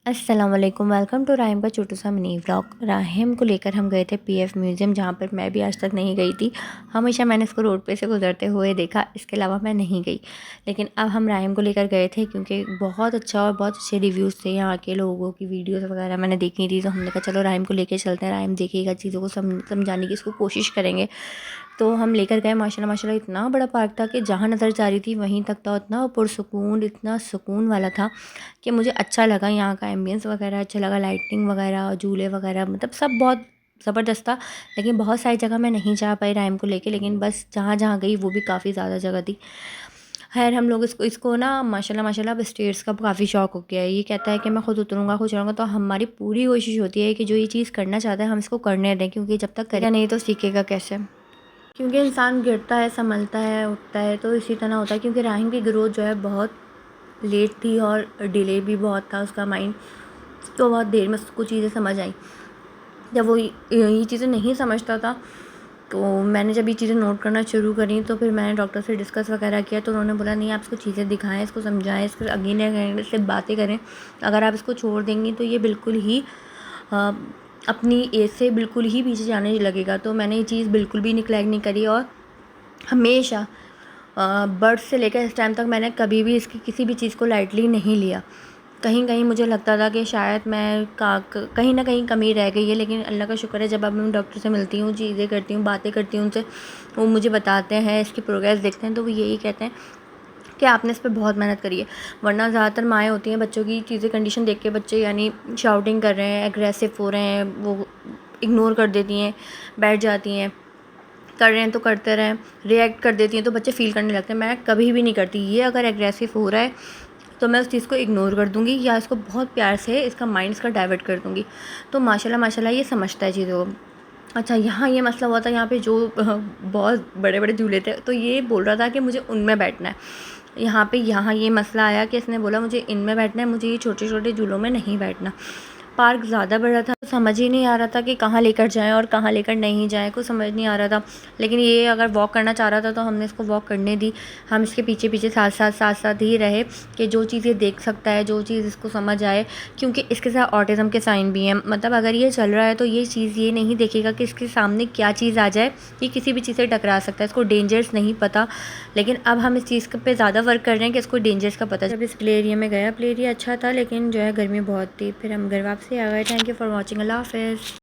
अस्सलाम वालेकुम, welcome to Rahim का छोटू सा मिनी व्लॉग। राहिम को लेकर हम गए थे पीएफ म्यूज़ियम, जहाँ पर मैं भी आज तक नहीं गई थी। हमेशा मैंने इसको रोड पे से गुजरते हुए देखा, इसके अलावा मैं नहीं गई। लेकिन अब हम राहिम को लेकर गए थे क्योंकि बहुत अच्छा और बहुत अच्छे रिव्यूज़ थे यहाँ के लोगों की। वीडियोज़ वगैरह मैंने देखी थी, तो हमने कहा चलो राहिम को लेकर चलते हैं, राहिम देखेगा, चीज़ों को समझाने की इसको कोशिश करेंगे। तो हम लेकर गए। माशाल्लाह माशाल्लाह इतना बड़ा पार्क था कि जहाँ नज़र जा रही थी वहीं तक था। इतना पुरसुकून, इतना सुकून वाला था कि मुझे अच्छा लगा। यहाँ का एम्बियंस वगैरह अच्छा लगा, लाइटिंग वगैरह, झूले वगैरह, मतलब सब बहुत ज़बरदस्त था। लेकिन बहुत सारी जगह मैं नहीं जा पाई राइम को लेके, लेकिन बस जहाँ जहाँ गई वो भी काफ़ी ज़्यादा जगह थी। खैर हम लोग इसको इसको ना माशाल्लाह माशाल्लाह अब स्टेयर्स का काफ़ी शौक हो गया है। ये कहता है कि मैं खुद उतरूँगा, खुद चढ़ूँगा। तो हमारी पूरी कोशिश होती है कि जो ये चीज़ करना चाहता है हम इसको करने दें, क्योंकि जब तक करेगा नहीं तो सीखेगा कैसे। क्योंकि इंसान गिरता है, संभलता है, उठता है, तो इसी तरह होता है। क्योंकि राहिम की ग्रोथ जो है बहुत लेट थी और डिले भी बहुत था उसका माइंड, तो बहुत देर में उसको चीज़ें समझ आई। जब वो ये चीज़ें नहीं समझता था, तो मैंने जब ये चीज़ें नोट करना शुरू करी, तो फिर मैंने डॉक्टर से डिस्कस वगैरह किया। तो उन्होंने बोला नहीं, आप इसको चीज़ें दिखाएं, इसको समझाएं, इसको अगेन अगेन से बातें करें। अगर आप इसको छोड़ देंगी तो ये बिल्कुल ही अपनी एज से बिल्कुल ही पीछे जाने लगेगा। तो मैंने ये चीज़ बिल्कुल भी निगलेक्ट नहीं करी और हमेशा बर्थ से लेकर इस टाइम तक मैंने कभी भी इसकी किसी भी चीज़ को लाइटली नहीं लिया। कहीं कहीं मुझे लगता था कि शायद मैं कहीं ना कहीं कमी रह गई है, लेकिन अल्लाह का शुक्र है जब अब मैं डॉक्टर से मिलती हूँ, चीज़ें करती हूँ, बातें करती हूँ उनसे, वो मुझे बताते हैं, इसकी प्रोग्रेस देखते हैं, तो वो यही कहते हैं कि आपने इस पर बहुत मेहनत करी है। वरना ज़्यादातर माएँ होती हैं, बच्चों की चीज़ें कंडीशन देख के बच्चे यानी शाउटिंग कर रहे हैं, एग्रेसिव हो रहे हैं, वो इग्नोर कर देती हैं, बैठ जाती हैं, कर रहे हैं तो करते रहें, रिएक्ट कर देती हैं तो बच्चे फ़ील करने लगते हैं। मैं कभी भी नहीं करती। ये अगर एग्रेसिव हो रहा है तो मैं उस चीज़ को इग्नोर कर दूँगी या इसको बहुत प्यार से इसका माइंड इसका डाइवर्ट कर दूँगी। तो माशाल्लाह माशाल्लाह ये समझता है चीज़ों को। अच्छा, यहाँ ये मसला हुआ था, यहाँ पे जो बहुत बड़े बड़े झूले थे, तो ये बोल रहा था कि मुझे उनमें बैठना है। यहाँ ये मसला आया कि इसने बोला मुझे इनमें बैठना है, मुझे ये छोटे छोटे झूलों में नहीं बैठना। पार्क ज़्यादा बड़ा था, तो समझ ही नहीं आ रहा था कि कहाँ लेकर जाएँ और कहाँ लेकर नहीं जाएँ, कुछ समझ नहीं आ रहा था। लेकिन ये अगर वॉक करना चाह रहा था तो हमने इसको वॉक करने दी। हम इसके पीछे पीछे साथ ही रहे कि जो चीज़ ये देख सकता है, जो चीज़ इसको समझ आए। क्योंकि इसके साथ ऑटिज़म के साइन भी हैं, मतलब अगर ये चल रहा है तो ये चीज़ ये नहीं देखेगा कि इसके सामने क्या चीज़ आ जाए, ये किसी भी चीज़ से टकरा सकता है, इसको डेंजर्स नहीं पता। लेकिन अब हम इस चीज़ पे ज़्यादा वर्क कर रहे हैं कि इसको डेंजर्स का पता। जब इस प्ले एरिया में गया, प्ले एरिया अच्छा था, लेकिन जो है गर्मी बहुत थी। फिर हम घर वापसी आ गए। Thank you for watching. अल्लाह हाफ़िज़।